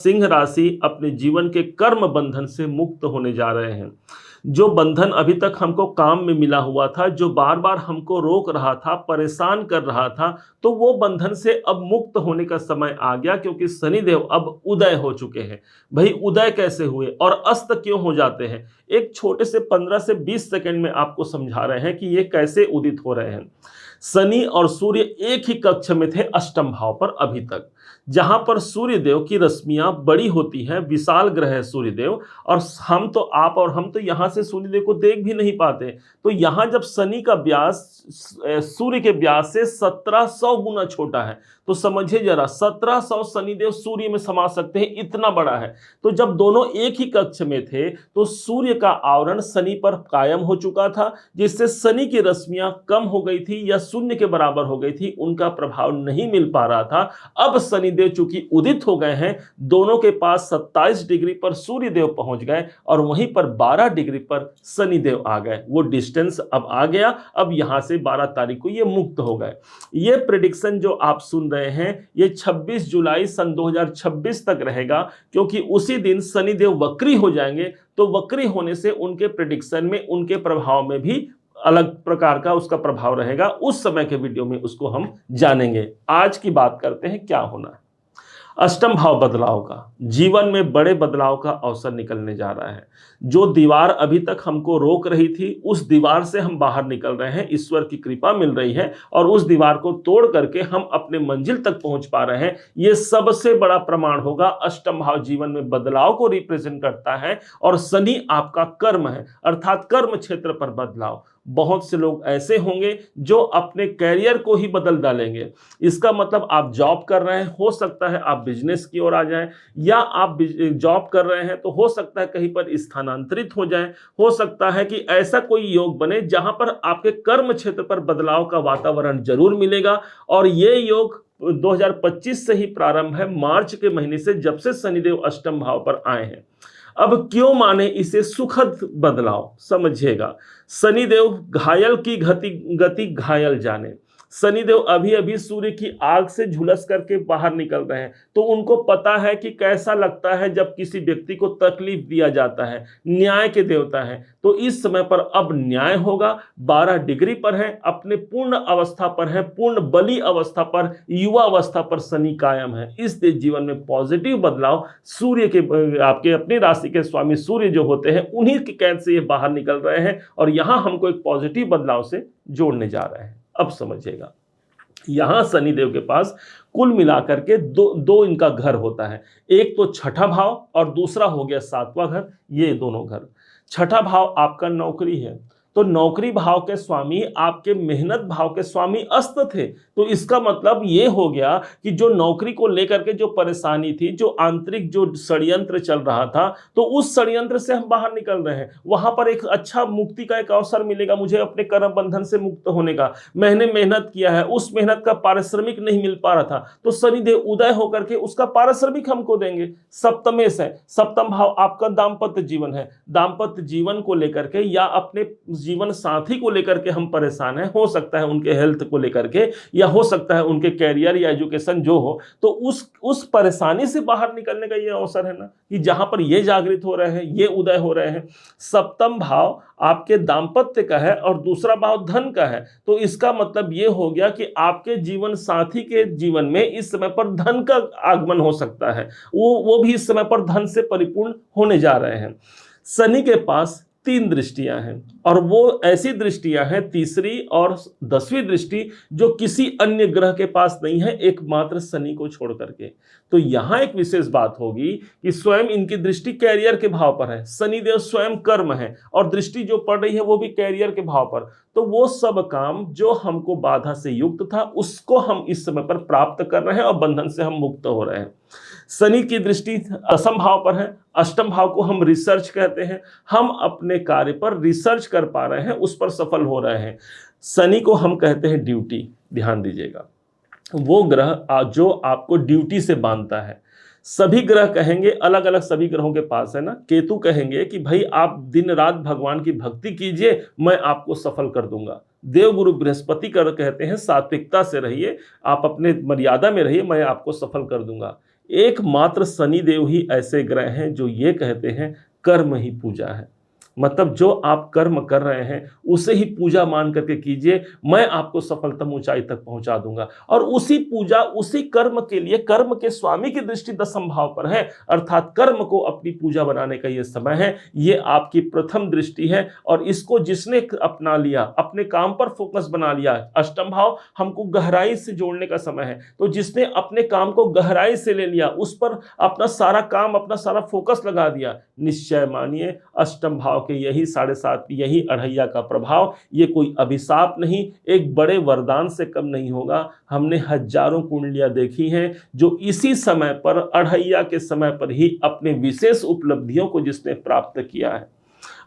सिंह राशि अपने जीवन के कर्म बंधन से मुक्त होने जा रहे हैं। जो बंधन अभी तक हमको काम में मिला हुआ था, जो बार बार हमको रोक रहा था, परेशान कर रहा था, तो वो बंधन से अब मुक्त होने का समय आ गया, क्योंकि शनिदेव अब उदय हो चुके हैं। भाई उदय कैसे हुए और अस्त क्यों हो जाते हैं, एक छोटे से 15 से 20 सेकंड में आपको समझा रहे हैं कि ये कैसे उदित हो रहे हैं। शनि और सूर्य एक ही कक्ष में थे अष्टम भाव पर अभी तक, जहां पर सूर्य देव की रश्मियां बड़ी होती हैं, विशाल ग्रह है सूर्य देव, और हम तो आप और हम तो यहां से सूर्य देव को देख भी नहीं पाते। तो यहां जब शनि का व्यास सूर्य के व्यास से 1700 गुना छोटा है, तो समझिए जरा 1700 शनिदेव सूर्य में समा सकते हैं, इतना बड़ा है। तो जब दोनों एक ही कक्ष में थे तो सूर्य का आवरण शनि पर कायम हो चुका था, जिससे शनि की रश्मियां कम हो गई थी या शून्य के बराबर हो गई थी, उनका प्रभाव नहीं मिल पा रहा था। अब शनिदेव चूंकि उदित हो गए हैं, दोनों के पास 27 डिग्री पर सूर्य देव पहुंच गए और वहीं पर 12 डिग्री पर शनिदेव आ गए। वो डिस्टेंस अब आ गया, अब यहां से 12 तारीख को ये मुक्त हो गए। ये प्रेडिक्शन जो आप सुन रहे हैं ये 26 जुलाई सन 2026 तक रहेगा, क्योंकि उसी दिन शनिदेव वक्री हो जाएंगे। तो वक्री होने से उनके प्रेडिक्शन में, उनके प्रभाव में भी अलग प्रकार का उसका प्रभाव रहेगा। उस समय के वीडियो में उसको हम जानेंगे। आज की बात करते हैं क्या होना है। अष्टम भाव बदलाव का, जीवन में बड़े बदलाव का अवसर निकलने जा रहा है। जो दीवार अभी तक हमको रोक रही थी, उस दीवार से हम बाहर निकल रहे हैं, ईश्वर की कृपा मिल रही है और उस दीवार को तोड़ करके हम अपने मंजिल तक पहुंच पा रहे हैं। यह सबसे बड़ा प्रमाण होगा। अष्टम भाव जीवन में बदलाव को रिप्रेजेंट करता है और शनि आपका कर्म है, अर्थात कर्म क्षेत्र पर बदलाव। बहुत से लोग ऐसे होंगे जो अपने कैरियर को ही बदल डालेंगे। इसका मतलब आप जॉब कर रहे हैं, हो सकता है आप बिजनेस की ओर आ जाएं, या आप जॉब कर रहे हैं तो हो सकता है कहीं पर स्थानांतरित हो जाएं। हो सकता है कि ऐसा कोई योग बने जहां पर आपके कर्म क्षेत्र पर बदलाव का वातावरण जरूर मिलेगा। और ये योग 2025 से ही प्रारंभ है, मार्च के महीने से, जब से शनिदेव अष्टम भाव पर आए हैं। अब क्यों माने इसे सुखद बदलाव, समझिएगा। शनिदेव घायल की गति घायल जाने। शनिदेव अभी अभी सूर्य की आग से झुलस करके बाहर निकल रहे हैं, तो उनको पता है कि कैसा लगता है जब किसी व्यक्ति को तकलीफ दिया जाता है। न्याय के देवता है, तो इस समय पर अब न्याय होगा। 12 डिग्री पर है, अपने पूर्ण अवस्था पर है, पूर्ण बली अवस्था पर, युवा अवस्था पर शनि कायम है। इसलिए जीवन में पॉजिटिव बदलाव सूर्य के, आपके अपनी राशि के स्वामी सूर्य जो होते हैं, उन्हीं की कैद से ये बाहर निकल रहे हैं और यहां हमको एक पॉजिटिव बदलाव से जोड़ने जा रहे हैं। अब समझिएगा, यहां शनिदेव के पास कुल मिलाकर के दो इनका घर होता है। एक तो छठा भाव और दूसरा हो गया सातवां घर। ये दोनों घर, छठा भाव आपका नौकरी है, तो नौकरी भाव के स्वामी आपके मेहनत भाव के स्वामी अस्त थे। तो इसका मतलब ये हो गया कि जो नौकरी को लेकर के जो परेशानी थी, जो आंतरिक जो षड्यंत्र चल रहा था, तो उस षड्यंत्र से हम बाहर निकल रहे हैं। वहां पर एक अच्छा मुक्ति का एक अवसर मिलेगा मुझे, अपने कर्म बंधन से मुक्त होने का। मैंने मेहनत किया है, उस मेहनत का पारिश्रमिक नहीं मिल पा रहा था, तो शनिदेव उदय होकर के उसका पारिश्रमिक हमको देंगे। सप्तमेश है, सप्तम भाव आपका दाम्पत्य जीवन है। दाम्पत्य जीवन को लेकर के या अपने जीवन साथी को लेकर के हम परेशान हैं, हो सकता है उनके हेल्थ को लेकर के, या हो सकता है उनके कैरियर या एजुकेशन जो हो, तो उस परेशानी से बाहर निकलने का ये अवसर है ना, कि जहां पर ये जागृत हो रहे हैं, ये उदय हो रहे हैं। सप्तम भाव आपके दाम्पत्य का है और दूसरा भाव धन का है, तो इसका मतलब ये हो गया कि आपके जीवन साथी के जीवन में इस समय पर धन का आगमन हो सकता है। वो भी इस समय पर धन से परिपूर्ण होने जा रहे हैं। शनि के पास 3 दृष्टियां हैं और वो ऐसी दृष्टियां हैं, तीसरी और 10वीं दृष्टि, जो किसी अन्य ग्रह के पास नहीं है, एकमात्र शनि को छोड़ करके। तो यहां एक विशेष बात होगी कि स्वयं इनकी दृष्टि कैरियर के भाव पर है। शनिदेव स्वयं कर्म है और दृष्टि जो पड़ रही है वो भी कैरियर के भाव पर। तो वो सब काम जो हमको बाधा से युक्त था, उसको हम इस समय पर प्राप्त कर रहे हैं और बंधन से हम मुक्त हो रहे हैं। शनि की दृष्टि असम भाव पर है। अष्टम भाव को हम रिसर्च कहते हैं। हम अपने कार्य पर रिसर्च कर पा रहे हैं, उस पर सफल हो रहे हैं। शनि को हम कहते हैं ड्यूटी। ध्यान दीजिएगा, वो ग्रह जो आपको ड्यूटी से बांधता है। सभी ग्रह कहेंगे, अलग अलग सभी ग्रहों के पास है ना। केतु कहेंगे कि भाई आप दिन रात भगवान की भक्ति कीजिए, मैं आपको सफल कर दूंगा। देवगुरु बृहस्पति कर कहते हैं सात्विकता से रहिए, आप अपने मर्यादा में रहिए, मैं आपको सफल कर दूंगा। एकमात्र शनिदेव ही ऐसे ग्रह हैं जो ये कहते हैं कर्म ही पूजा है। मतलब जो आप कर्म कर रहे हैं उसे ही पूजा मान करके कीजिए, मैं आपको सफलतम ऊंचाई तक पहुंचा दूंगा। और उसी पूजा उसी कर्म के लिए कर्म के स्वामी की दृष्टि दशम भाव पर है, अर्थात कर्म को अपनी पूजा बनाने का ये समय है। ये आपकी प्रथम दृष्टि है और इसको जिसने अपना लिया, अपने काम पर फोकस बना लिया, अष्टम भाव हमको गहराई से जोड़ने का समय है, तो जिसने अपने काम को गहराई से ले लिया, उस पर अपना सारा काम, अपना सारा फोकस लगा दिया, निश्चय मानिए अष्टम भाव के यही 7.5 यही अढ़ैया का प्रभाव, ये कोई अभिशाप नहीं, एक बड़े वरदान से कम नहीं होगा। हमने हजारों कुंडलियां देखी हैं जो इसी समय पर, अढ़ैया के समय पर ही अपने विशेष उपलब्धियों को जिसने प्राप्त किया है।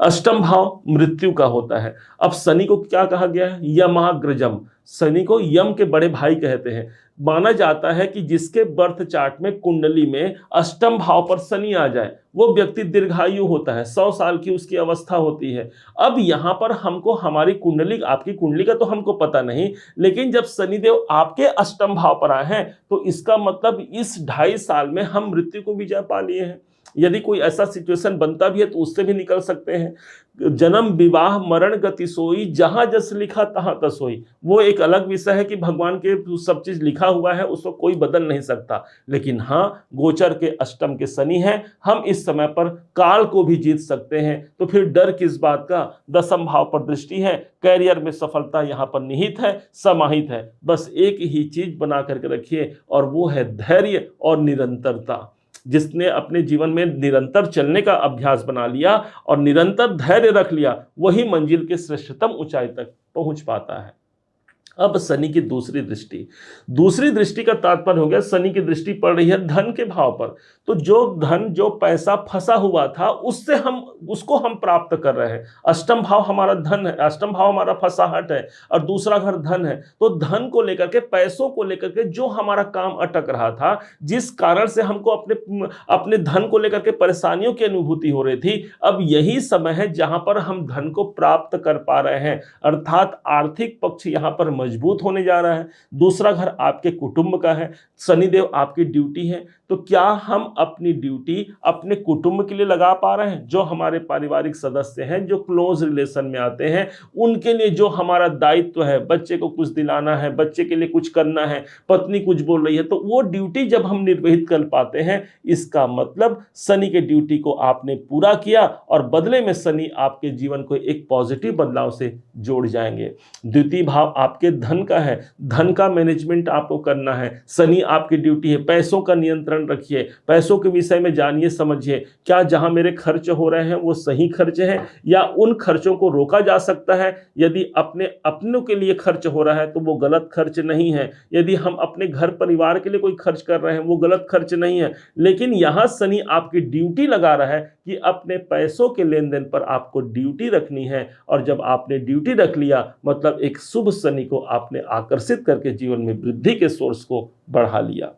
अष्टम भाव मृत्यु का होता है। अब शनि को क्या कहा गया है? यमाग्रजम, शनि को यम के बड़े भाई कहते हैं। माना जाता है कि जिसके बर्थ चार्ट में, कुंडली में अष्टम भाव पर शनि आ जाए, वो व्यक्ति दीर्घायु होता है, 100 साल की उसकी अवस्था होती है। अब यहां पर हमको हमारी कुंडली, आपकी कुंडली का तो हमको पता नहीं, लेकिन जब शनिदेव आपके अष्टम भाव पर आए हैं तो इसका मतलब इस 2.5 साल में हम मृत्यु को विजय पा लिए हैं। यदि कोई ऐसा सिचुएशन बनता भी है तो उससे भी निकल सकते हैं। जन्म विवाह मरण गति सोई, जहां जस लिखा तहां तस होई, वो एक अलग विषय है कि भगवान के सब चीज लिखा हुआ है, उसको कोई बदल नहीं सकता। लेकिन हाँ, गोचर के अष्टम के शनि हैं, हम इस समय पर काल को भी जीत सकते हैं। तो फिर डर किस बात का? दशम भाव पर दृष्टि है, कैरियर में सफलता यहाँ पर निहित है, समाहित है। बस एक ही चीज बना करके रखिए और वो है धैर्य और निरंतरता। जिसने अपने जीवन में निरंतर चलने का अभ्यास बना लिया और निरंतर धैर्य रख लिया, वही मंजिल के श्रेष्ठतम ऊंचाई तक पहुंच पाता है। अब शनि की दूसरी दृष्टि का तात्पर्य हो गया, शनि की दृष्टि पड़ रही है धन के भाव पर। तो जो धन, जो पैसा फंसा हुआ था, उसको हम प्राप्त कर रहे हैं। अष्टम भाव हमारा धन है, अष्टम भाव हमारा फंसाहट है और दूसरा घर धन है। तो धन को लेकर के, पैसों को लेकर के जो हमारा काम अटक रहा था, जिस कारण से हमको अपने धन को लेकर के परेशानियों की अनुभूति हो रही थी, अब यही समय है जहां पर हम धन को प्राप्त कर पा रहे हैं, अर्थात आर्थिक पक्ष यहां पर मजबूत होने जा रहा है। दूसरा घर आपके कुटुंब का है, शनिदेव आपकी ड्यूटी है। तो क्या हम अपनी ड्यूटी अपने कुटुंब के लिए लगा पा रहे हैं? जो हमारे पारिवारिक सदस्य हैं, जो क्लोज रिलेशन में आते हैं, उनके लिए जो हमारा दायित्व है, बच्चे को कुछ दिलाना है, बच्चे के लिए कुछ करना है, पत्नी कुछ बोल रही है, तो वो ड्यूटी जब हम निर्वहित कर पाते हैं, इसका मतलब शनि के ड्यूटी को आपने पूरा किया और बदले में शनि आपके जीवन को एक पॉजिटिव बदलाव से जोड़ जाएंगे। द्वितीय भाव आपके धन का है, धन का मैनेजमेंट आपको करना है, शनि आपकी ड्यूटी है। पैसों का नियंत्रण रखिए, पैसों के विषय में जानिए समझिए, क्या जहां मेरे खर्च हो रहे हैं वो सही खर्च है या उन खर्चों को रोका जा सकता है। यदि अपनों के लिए खर्च हो रहा है तो वो गलत खर्च नहीं है, यदि हम अपने घर परिवार के लिए कोई खर्च कर रहे हैं वो गलत खर्च नहीं है। लेकिन यहां शनि आपकी ड्यूटी लगा रहा है कि अपने पैसों के लेन देन पर आपको ड्यूटी रखनी है, और जब आपने ड्यूटी रख लिया मतलब एक शुभ शनि को आपने आकर्षित करके जीवन में वृद्धि के सोर्स को बढ़ा लिया।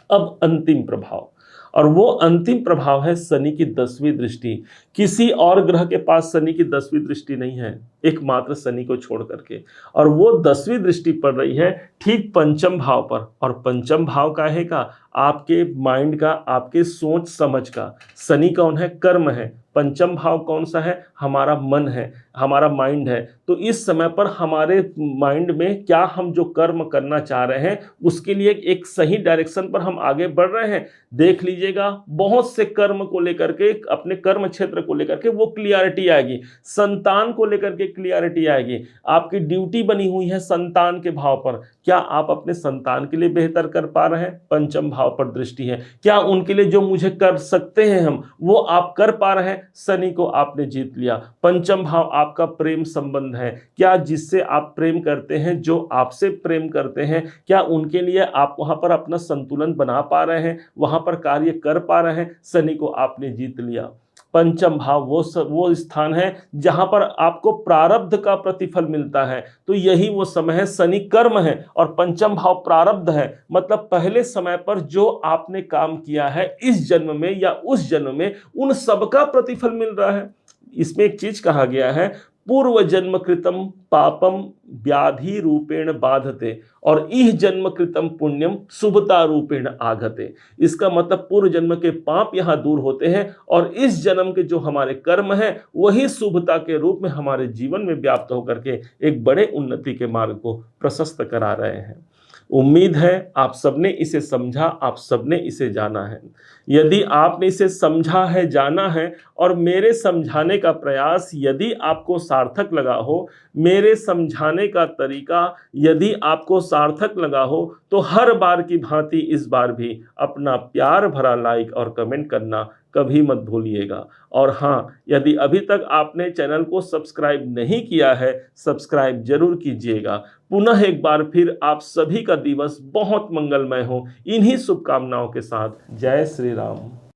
अब अंतिम प्रभाव, और वो अंतिम प्रभाव है शनि की 10वीं दृष्टि। किसी और ग्रह के पास शनि की 10वीं दृष्टि नहीं है, एकमात्र शनि को छोड़ करके, और वो 10वीं दृष्टि पड़ रही है ठीक पंचम भाव पर। और पंचम भाव का है का आपके माइंड का, आपके सोच समझ का। शनि कौन है? कर्म है। पंचम भाव कौन सा है? हमारा मन है, हमारा माइंड है। तो इस समय पर हमारे माइंड में क्या हम जो कर्म करना चाह रहे हैं उसके लिए एक सही डायरेक्शन पर हम आगे बढ़ रहे हैं। देख लीजिएगा, बहुत से कर्म को लेकर के, अपने कर्म क्षेत्र को लेकर के वो क्लियरिटी आएगी, संतान को लेकर के क्लियरिटी आएगी। आपकी ड्यूटी बनी हुई है संतान के भाव पर, क्या आप अपने संतान के लिए बेहतर कर पा रहे हैं? पंचम भाव पर दृष्टि है। क्या उनके लिए जो मुझे कर सकते हैं हम, वो आप कर पा रहे हैं? शनि को आपने जीत लिया। पंचम भाव आपका प्रेम संबंध है, क्या जिससे आप प्रेम करते हैं, जो आपसे प्रेम करते हैं, क्या उनके लिए आप वहां पर अपना संतुलन बना पा रहे हैं, वहां पर कार्य कर पा रहे हैं? शनि को आपने जीत लिया। पंचम भाव वो स्थान है जहां पर आपको प्रारब्ध का प्रतिफल मिलता है। तो यही वो समय है, शनि कर्म है और पंचम भाव प्रारब्ध है। मतलब पहले समय पर जो आपने काम किया है इस जन्म में या उस जन्म में, उन सबका प्रतिफल मिल रहा है। इसमें एक चीज कहा गया है, पूर्व जन्म कृतम पापम व्याधि रूपेण बाधते और इह जन्म कृतम पुण्यम शुभता रूपेण आगते। इसका मतलब पूर्व जन्म के पाप यहाँ दूर होते हैं और इस जन्म के जो हमारे कर्म हैं वही शुभता के रूप में हमारे जीवन में व्याप्त होकर के एक बड़े उन्नति के मार्ग को प्रशस्त करा रहे हैं। उम्मीद है आप सबने इसे समझा, आप सबने इसे जाना है। यदि आपने इसे समझा है, जाना है और मेरे समझाने का प्रयास यदि आपको सार्थक लगा हो, मेरे समझाने का तरीका यदि आपको सार्थक लगा हो, तो हर बार की भांति इस बार भी अपना प्यार भरा लाइक और कमेंट करना कभी मत भूलिएगा। और हाँ, यदि अभी तक आपने चैनल को सब्सक्राइब नहीं किया है, सब्सक्राइब जरूर कीजिएगा। पुनः एक बार फिर आप सभी का दिवस बहुत मंगलमय हो, इन्हीं शुभकामनाओं के साथ। जय श्री राम।